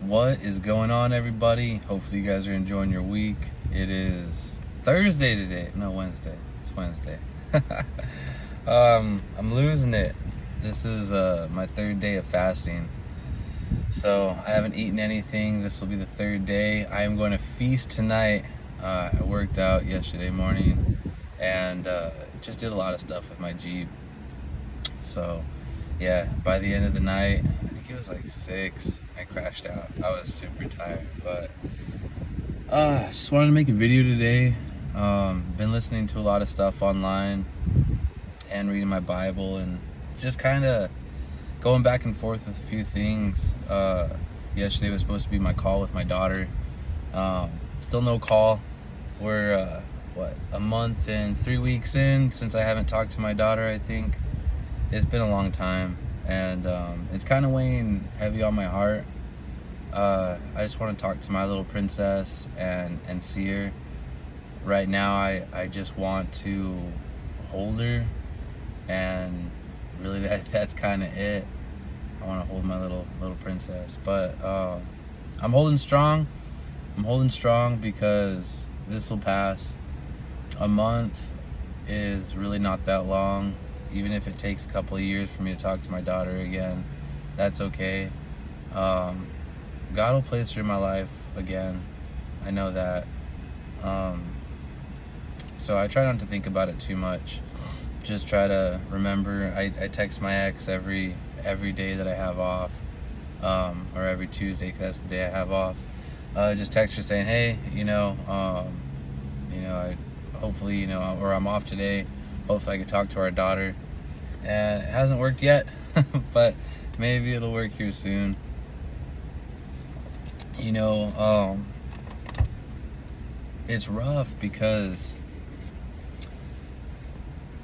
What is going on, everybody? Hopefully you guys are enjoying your week. It is Thursday today. No, Wednesday. It's Wednesday. I'm losing it. This is my third day of fasting. So I haven't eaten anything. This will be the third day. I am going to feast tonight. I worked out yesterday morning and just did a lot of stuff with my Jeep. So yeah, by the end of the night, I think it was like 6, I crashed out. I was super tired, but just wanted to make a video today. Been listening to a lot of stuff online and reading my Bible and just kind of going back and forth with a few things. Yesterday was supposed to be my call with my daughter. Still no call. We're a month and 3 weeks in since I haven't talked to my daughter. I think it's been a long time, and it's kind of weighing heavy on my heart. I just want to talk to my little princess and see her. Right now I just want to hold her, and really that's kind of it. I want to hold my little princess, but I'm holding strong. I'm holding strong because this will pass. A month is really not that long. Even if it takes a couple of years for me to talk to my daughter again, that's okay. God will place her in my life again. I know that. So I try not to think about it too much. Just try to remember. I text my ex every day that I have off, or every Tuesday, because that's the day I have off. Just text her saying, hey, I hopefully, or I'm off today. Hopefully I can talk to our daughter. And it hasn't worked yet, but maybe it'll work here soon. It's rough because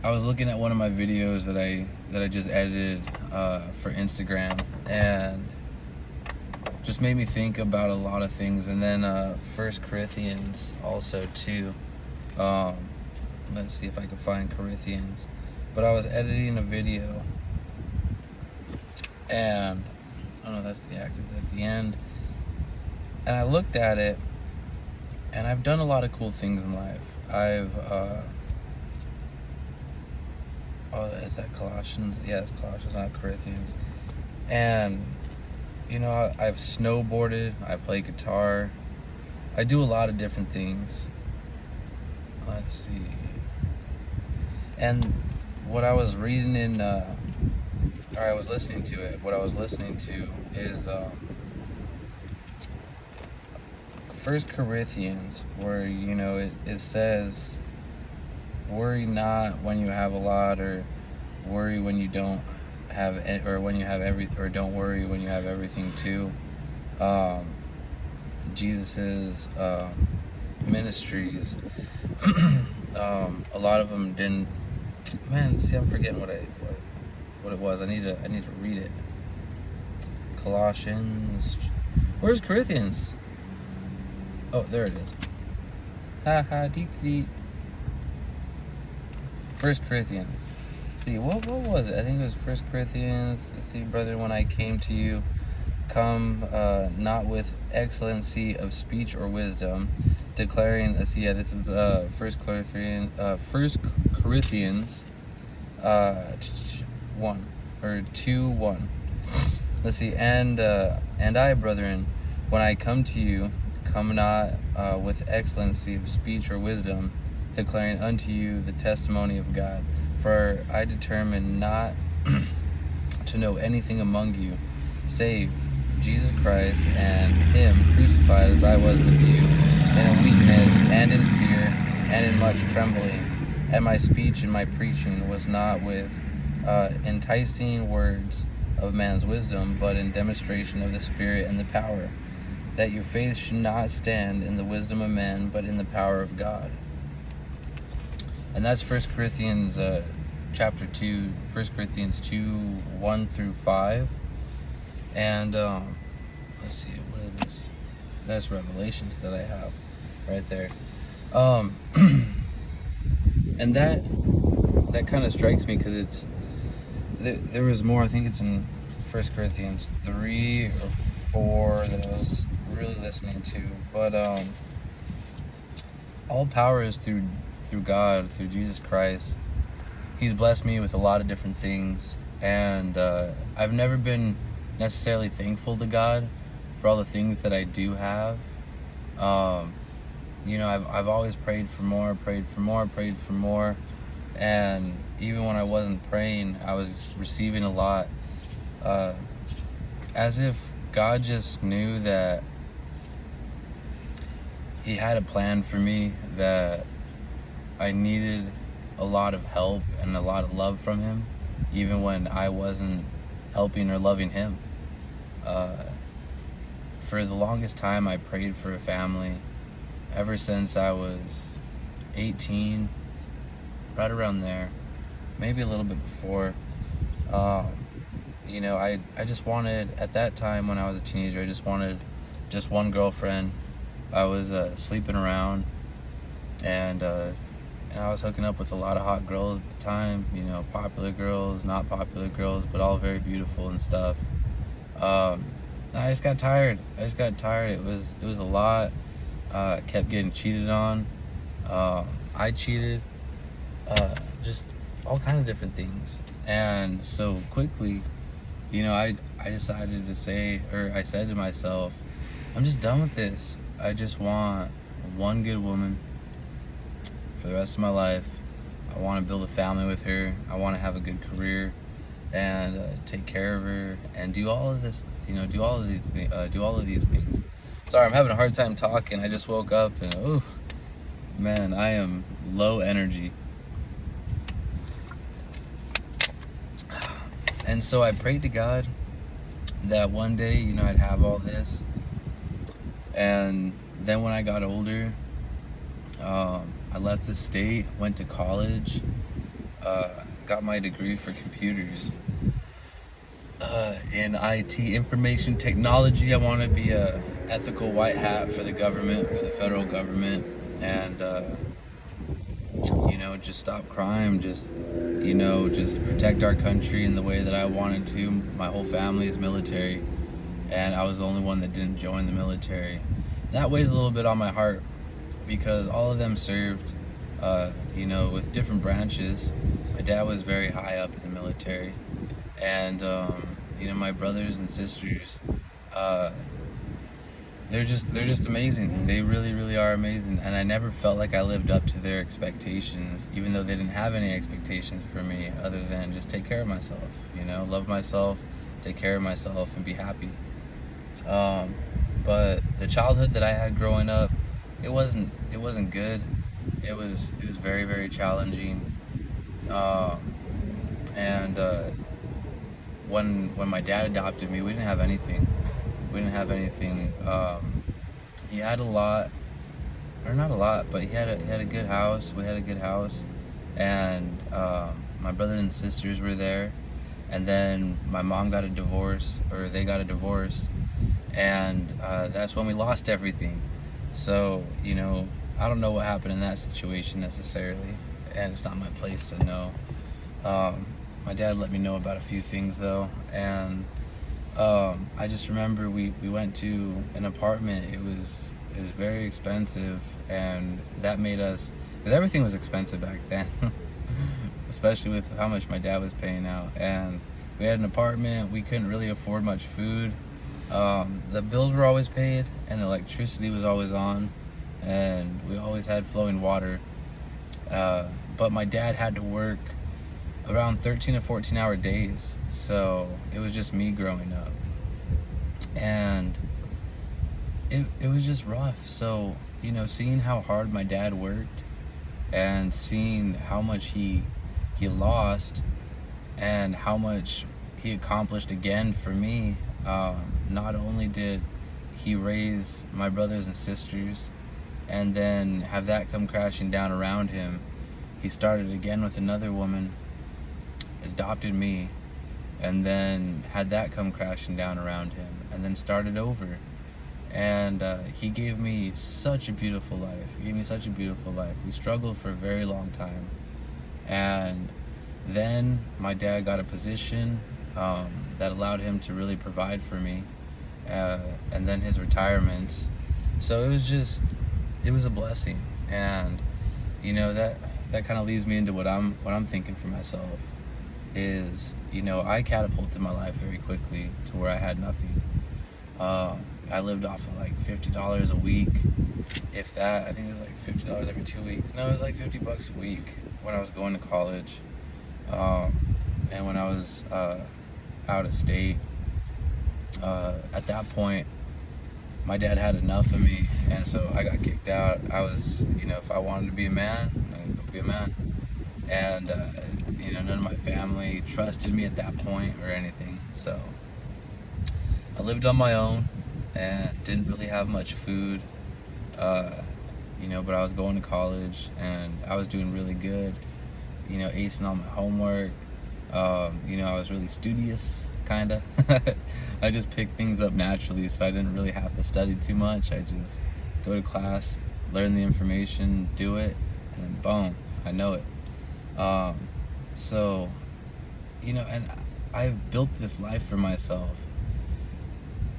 I was looking at one of my videos that I just edited for Instagram, and just made me think about a lot of things. And then 1 Corinthians also too. Let's see if I can find Corinthians. But I was editing a video, and that's the accents at the end. And I looked at it, and I've done a lot of cool things in life. Is that Colossians? Yeah, it's Colossians, not Corinthians. And I've snowboarded, I play guitar, I do a lot of different things. Let's see. And what I was reading or I was listening to it, what I was listening to is 1 Corinthians, where it says, worry not when you have a lot, or worry when you don't have, or when you have or don't worry when you have everything too. Jesus's ministries, a lot of them didn't. Man, see, I'm forgetting what it was. I need to read it. Colossians. Where's Corinthians? Oh, there it is. Deep. 1 Corinthians. See, what was it? I think it was 1 Corinthians. Let's see, brethren, when I came to you, come not with excellency of speech or wisdom, declaring. Let's see, yeah, this is 1 Corinthians 1 or 2:1. Let's see, and I, brethren, when I come to you, come not with excellency of speech or wisdom, declaring unto you the testimony of God. For I determined not to know anything among you, save Jesus Christ and Him crucified, as I was with you, in weakness and in fear and in much trembling. And my speech and my preaching was not with enticing words of man's wisdom, but in demonstration of the Spirit and the power, that your faith should not stand in the wisdom of men, but in the power of God. And that's 1 Corinthians chapter 2, 1 Corinthians 2:1 through 5. And let's see, what is this? That's Revelations that I have right there. And that kind of strikes me because there was more. I think it's in 1 Corinthians 3 or 4 that I was listening to. But all power is through God, through Jesus Christ. He's blessed me with a lot of different things, and I've never been necessarily thankful to God for all the things that I do have. I've always prayed for more, prayed for more, prayed for more, and even when I wasn't praying, I was receiving a lot, as if God just knew that He had a plan for me, that I needed a lot of help and a lot of love from Him, even when I wasn't helping or loving Him. For the longest time, I prayed for a family ever since I was 18, right around there, maybe a little bit before. I just wanted, at that time when I was a teenager, I just wanted just one girlfriend. I was sleeping around, and I was hooking up with a lot of hot girls at the time, popular girls, not popular girls, but all very beautiful and stuff. I just got tired. It was a lot. I kept getting cheated on. I cheated. Just all kinds of different things. And so quickly, I decided to I said to myself, I'm just done with this. I just want one good woman for the rest of my life. I want to build a family with her. I want to have a good career and take care of her and do all of this, do all of these things. Sorry, I'm having a hard time talking. I just woke up and man, I am low energy. And so I prayed to God that one day, I'd have all this. And then when I got older, I left the state, went to college, got my degree for computers in IT, information technology. I want to be a ethical white hat for the government, for the federal government, and just stop crime, just protect our country in the way that I wanted to. My whole family is military, and I was the only one that didn't join the military. That weighs a little bit on my heart because all of them served, with different branches. My dad was very high up in the military, and my brothers and sisters, they're just amazing. They really, really are amazing, and I never felt like I lived up to their expectations, even though they didn't have any expectations for me other than just take care of myself, love myself, take care of myself, and be happy. But the childhood that I had growing up, it wasn't good. It was very, very challenging. And when my dad adopted me, we didn't have anything. He had a lot, or not a lot, but he had a good house. We had a good house, and my brothers and sisters were there. And then my mom got a divorce, or they got a divorce, and that's when we lost everything. So I don't know what happened in that situation necessarily, and it's not my place to know. My dad let me know about a few things though, and I just remember we went to an apartment. It was very expensive, and that made us, because everything was expensive back then, especially with how much my dad was paying out. And we had an apartment. We couldn't really afford much food. The bills were always paid, and the electricity was always on, and we always had flowing water. But my dad had to work around 13 to 14 hour days, so it was just me growing up, and it was just rough. So seeing how hard my dad worked, and seeing how much he lost, and how much he accomplished again for me. Not only did he raise my brothers and sisters and then have that come crashing down around him, he started again with another woman, adopted me, and then had that come crashing down around him, and then started over. And he gave me such a beautiful life. We struggled for a very long time, and then my dad got a position that allowed him to really provide for me, and then his retirement, So it was a blessing. And that kind of leads me into what I'm thinking for myself is, I catapulted my life very quickly to where I had nothing. I lived off of like $50 a week, if that. I think it was like $50 every 2 weeks. No, it was like $50 a week when I was going to college, and when I was out of state. At that point, my dad had enough of me, and so I got kicked out. I was, if I wanted to be a man, I could be a man. And none of my family trusted me at that point or anything. So I lived on my own and didn't really have much food, but I was going to college and I was doing really good, acing all my homework. I was really studious, kind of. I just picked things up naturally, so I didn't really have to study too much. I just go to class, learn the information, do it, and then boom, I know it. So, and I've built this life for myself.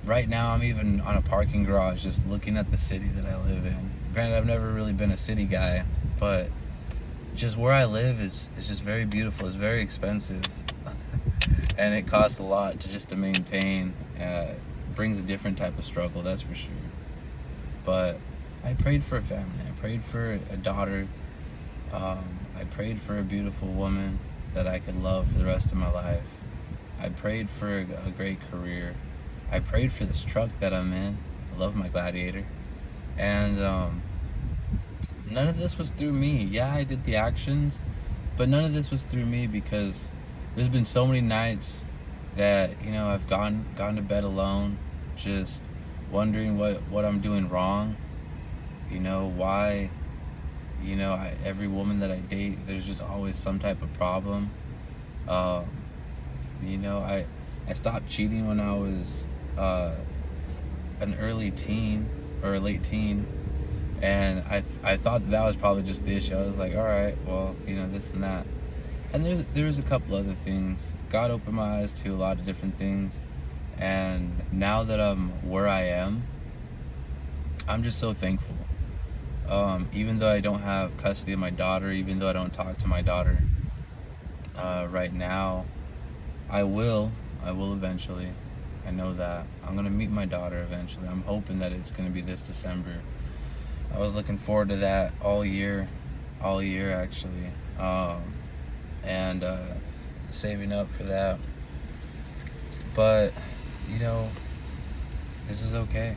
Right now, I'm even on a parking garage just looking at the city that I live in. Granted, I've never really been a city guy, but just where I live is just very beautiful. It's very expensive. And it costs a lot to maintain. Brings a different type of struggle, that's for sure. But I prayed for a family. I prayed for a daughter. I prayed for a beautiful woman that I could love for the rest of my life. I prayed for a great career. I prayed for this truck that I'm in. I love my Gladiator. And none of this was through me. Yeah, I did the actions, but none of this was through me, because there's been so many nights that, I've gone to bed alone, just wondering what I'm doing wrong. Why, every woman that I date, there's just always some type of problem. I stopped cheating when I was an early teen or a late teen, and I thought that was probably just the issue. I was like, all right, well, this and that. And there was a couple other things. God opened my eyes to a lot of different things, and now that I'm where I am, I'm just so thankful. Even though I don't have custody of my daughter, even though I don't talk to my daughter right now, I will eventually. I know that I'm gonna meet my daughter eventually. I'm hoping that it's gonna be this December. I was looking forward to that all year actually, and saving up for that. But this is okay.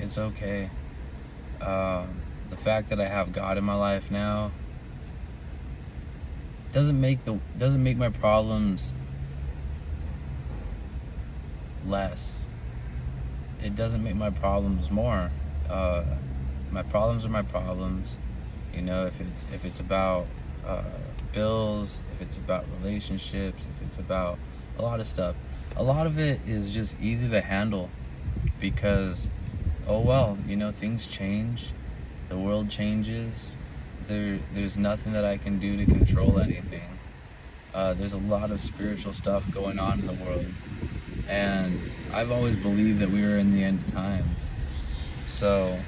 It's okay. The fact that I have God in my life now doesn't make my problems less. It doesn't make my problems more. My problems are my problems. If it's about bills, if it's about relationships, if it's about a lot of stuff, a lot of it is just easy to handle, because things change, the world changes. There's nothing that I can do to control anything. There's a lot of spiritual stuff going on in the world, and I've always believed that we were in the end of times. So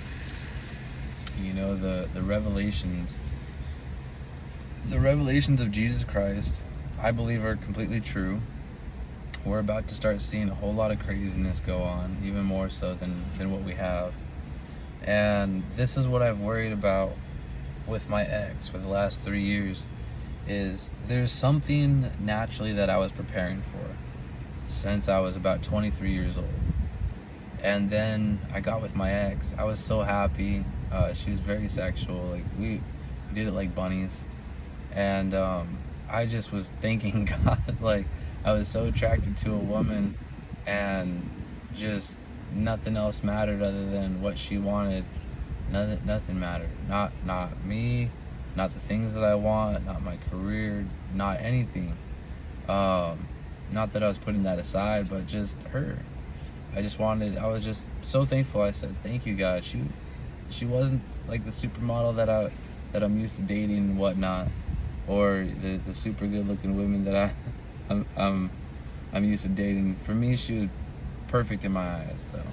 the revelations of Jesus Christ, I believe, are completely true. We're about to start seeing a whole lot of craziness go on, even more so than what we have. And this is what I've worried about with my ex for the last 3 years, is there's something naturally that I was preparing for since I was about 23 years old. And then I got with my ex. I was so happy. She was very sexual. Like, we did it like bunnies. And I just was thanking God, like, I was so attracted to a woman, and just nothing else mattered other than what she wanted. Nothing mattered. Not me, not the things that I want, not my career, not anything. Not that I was putting that aside, but just her. I was just so thankful. I said, thank you, God. She wasn't like the supermodel that I'm used to dating and whatnot, or the super good looking women that I'm used to dating. For me, she was perfect in my eyes, though,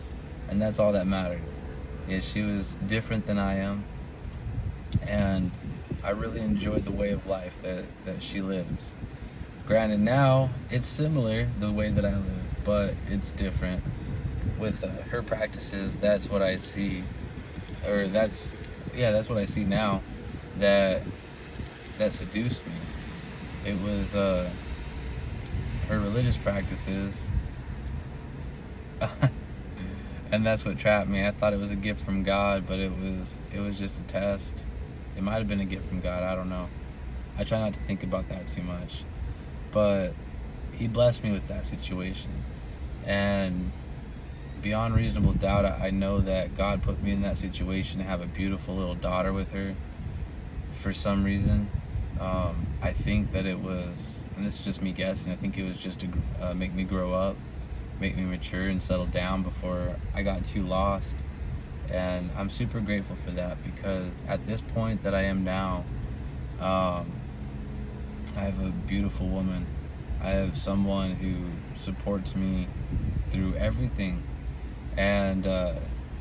and that's all that mattered. Yeah, she was different than I am, and I really enjoyed the way of life that she lives. Granted, now it's similar the way that I live, but it's different. With her practices, that's what I see, or that's what I see now. That seduced me. It was her religious practices, and that's what trapped me. I thought it was a gift from God, but it was just a test. It might have been a gift from God. I don't know. I try not to think about that too much, but He blessed me with that situation, and beyond reasonable doubt, I know that God put me in that situation to have a beautiful little daughter with her for some reason. I think that it was, and this is just me guessing, I think it was just to make me grow up, make me mature and settle down before I got too lost. And I'm super grateful for that, because at this point that I am now, I have a beautiful woman. I have someone who supports me through everything. And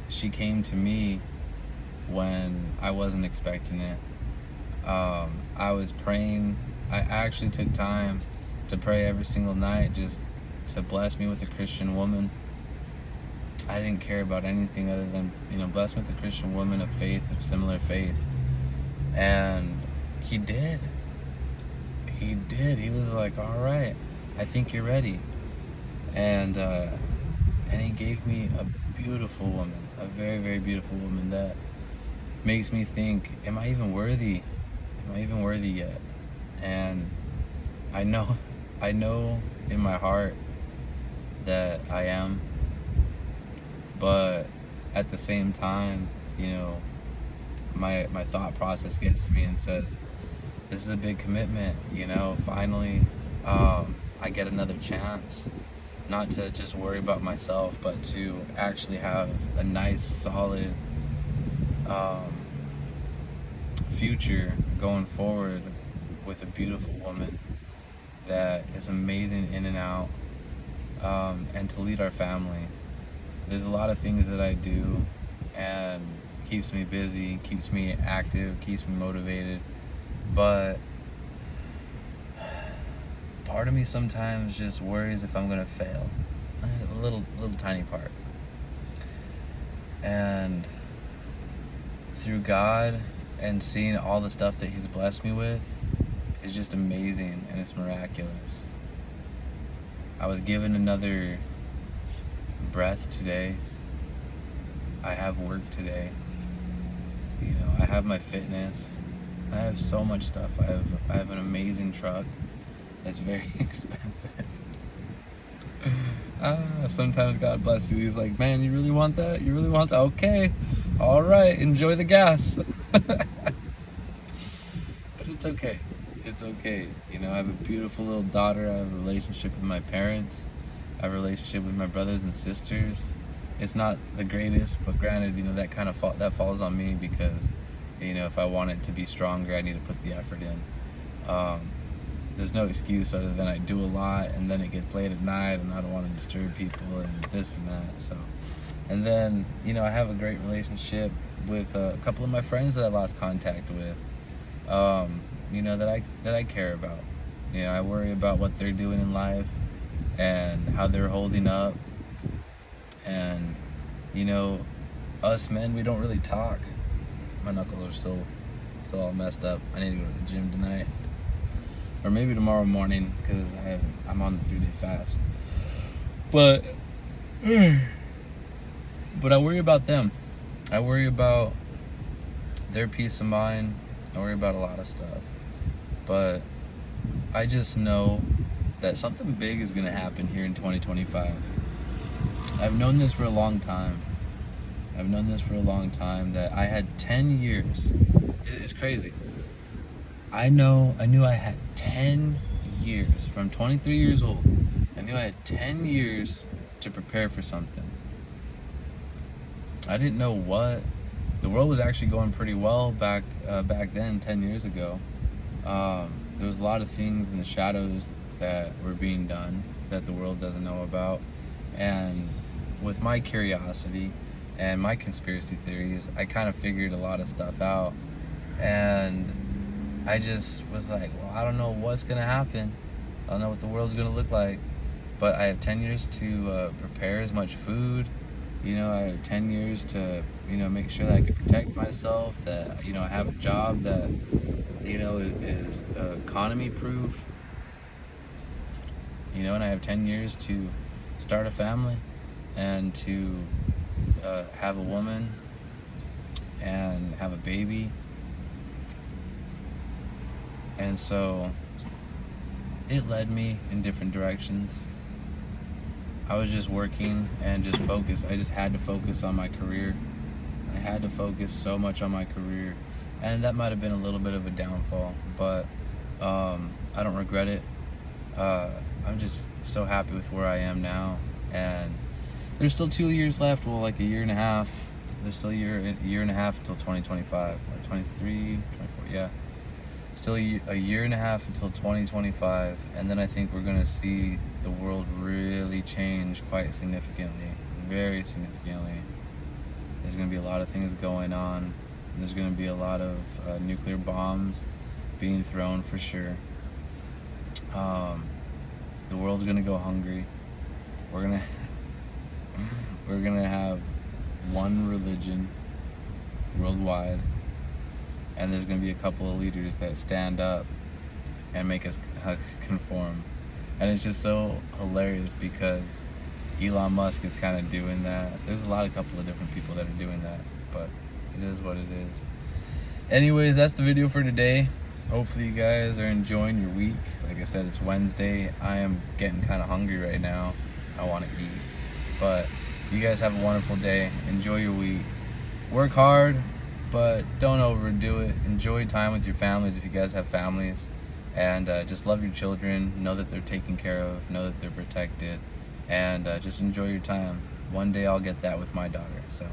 she came to me when I wasn't expecting it. I was praying. I actually took time to pray every single night just to bless me with a Christian woman. I didn't care about anything other than, bless me with a Christian woman of faith, of similar faith. And He did. He did. He was like, all right, I think you're ready. And He gave me a beautiful woman, a very, very beautiful woman that makes me think, am I even worthy? Am I even worthy yet? And I know in my heart that I am, but at the same time, my thought process gets to me and says, this is a big commitment, finally, I get another chance, not to just worry about myself, but to actually have a nice, solid future going forward with a beautiful woman that is amazing in and out, and to lead our family. There's a lot of things that I do and keeps me busy, keeps me active, keeps me motivated, but part of me sometimes just worries if I'm gonna fail. A little tiny part. And through God and seeing all the stuff that He's blessed me with is just amazing, and it's miraculous. I was given another breath today. I have work today. I have my fitness. I have so much stuff. I have an amazing truck that's very expensive. Sometimes God bless you. He's like, man, you really want that? You really want that? Okay. All right. Enjoy the gas. But it's okay. It's okay. I have a beautiful little daughter. I have a relationship with my parents. I have a relationship with my brothers and sisters. It's not the greatest, but granted, that kind of that falls on me, because, if I want it to be stronger, I need to put the effort in. There's no excuse other than I do a lot, and then it gets late at night, and I don't want to disturb people, and this and that. So, and then I have a great relationship with a couple of my friends that I lost contact with. That I care about. I worry about what they're doing in life and how they're holding up. And us men, we don't really talk. My knuckles are still all messed up. I need to go to the gym tonight, or maybe tomorrow morning, because I'm on the 3-day fast. But I worry about them. I worry about their peace of mind. I worry about a lot of stuff. But I just know that something big is going to happen here in 2025. I've known this for a long time. That I had 10 years. It's crazy. I knew I had 10 years. From 23 years old, I knew I had 10 years to prepare for something. I didn't know what. The world was actually going pretty well back then, 10 years ago. There was a lot of things in the shadows that were being done that the world doesn't know about. And with my curiosity and my conspiracy theories, I kind of figured a lot of stuff out, and I just was like, well, I don't know what's gonna happen. I don't know what the world's gonna look like, but I have 10 years to prepare as much food. You know, I have 10 years to, you know, make sure that I can protect myself, that, you know, I have a job that, you know, is economy proof, you know, and I have 10 years to start a family and to have a woman and have a baby. And so it led me in different directions. I was just working and just focused. I just had to focus on my career. I had to focus so much on my career, and that might have been a little bit of a downfall, but I don't regret it. I'm just so happy with where I am now, and there's still 2 years left. Well, like a year and a half. There's still a year and a half until 2025 or 23, 24. Yeah, still a year and a half until 2025, and then I think we're gonna see the world really change quite significantly, very significantly. There's gonna be a lot of things going on. There's gonna be a lot of nuclear bombs being thrown for sure. The world's gonna go hungry. We're gonna have one religion worldwide, and there's gonna be a couple of leaders that stand up and make us conform. And it's just so hilarious because Elon Musk is kind of doing that. There's a couple of different people that are doing that, but it is what it is. Anyways, that's the video for today. Hopefully you guys are enjoying your week. Like I said, it's Wednesday. I am getting kind of hungry right now. I want to eat. But you guys have a wonderful day. Enjoy your week. Work hard, but don't overdo it. Enjoy time with your families if you guys have families. And just love your children. Know that they're taken care of. Know that they're protected. And just enjoy your time. One day I'll get that with my daughter. So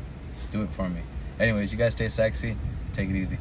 do it for me. Anyways, you guys stay sexy. Take it easy.